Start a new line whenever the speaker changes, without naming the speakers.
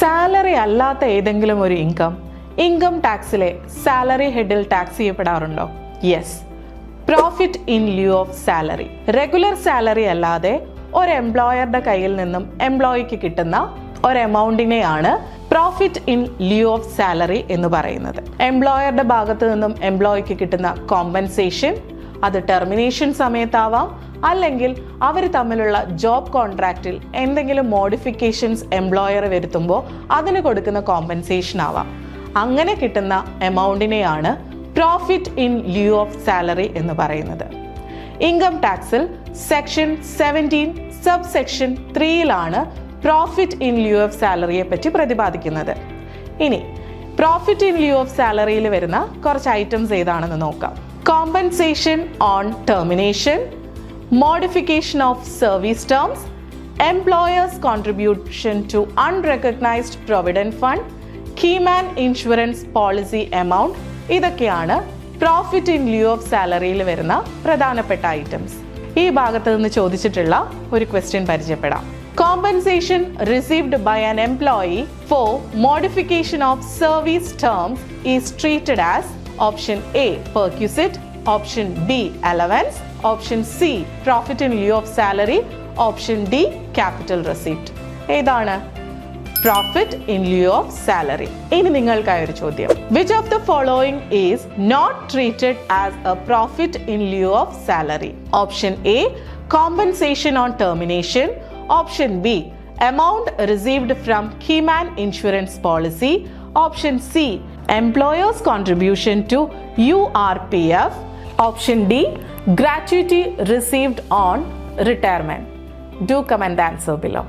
Salary അല്ലാത്ത ഏതെങ്കിലും ഒരു ഇൻകം ടാക്സിലെ സാലറി ഹെഡിൽ ടാക്സ് ചെയ്യപ്പെടാറുണ്ടോ? Yes. Profit in lieu of salary. Regular salary അല്ലാതെ ഒരു എംപ്ലോയറുടെ കയ്യിൽ നിന്നും എംപ്ലോയിക്ക് കിട്ടുന്ന ഒരു എമൗണ്ടിനെയാണ് profit in lieu of salary എന്ന് പറയുന്നത്. എംപ്ലോയറുടെ ഭാഗത്ത് നിന്നും എംപ്ലോയിക്ക് കിട്ടുന്ന കോമ്പൻസേഷൻ, അത് ടെർമിനേഷൻ സമയത്താവാം, അല്ലെങ്കിൽ അവർ തമ്മിലുള്ള ജോബ് കോൺട്രാക്റ്റിൽ എന്തെങ്കിലും മോഡിഫിക്കേഷൻസ് എംപ്ലോയർ വരുത്തുമ്പോൾ അതിന് കൊടുക്കുന്ന കോമ്പൻസേഷൻ ആവാം. അങ്ങനെ കിട്ടുന്ന എമൗണ്ടിനെയാണ് profit in lieu of salary എന്ന് പറയുന്നത്. ഇൻകം ടാക്സിൽ section 17 sub section 3 profit in lieu of സാലറിയെ പറ്റി പ്രതിപാദിക്കുന്നത്. ഇനി പ്രോഫിറ്റ് ഇൻ ലിeu ഓഫ് സാലറിയിൽ വരുന്ന കുറച്ച് ഐറ്റംസ് ഏതാണെന്ന് നോക്കാം. Compensation on termination, modification of service terms, employer's contribution to unrecognized provident fund, keyman insurance policy amount, ഇതൊക്കെയാണ് പ്രോഫിറ്റ് ഇൻ ലിeu ഓഫ് സാലറിയിൽ വരുന്ന പ്രധാനപ്പെട്ട ഐറ്റംസ്. ഈ ഭാഗത്ത് നിന്ന് ചോദിച്ചിട്ടുള്ള ഒരു ക്വസ്റ്റ്യൻ പരിചയപ്പെടാം. Compensation received by an employee for modification of service terms is treated as option A perquisite, option B allowance, option C profit in lieu of salary, option D capital receipt. ഏതാണ് profit in lieu of salary? ഇനി നിങ്ങൾക്കായ ഒരു ചോദ്യം. Which of the following is not treated as a profit in lieu of salary? Option A compensation on termination, option B amount received from keyman insurance policy, option C employer's contribution to URPF, option D gratuity received on retirement. Do comment the answer below.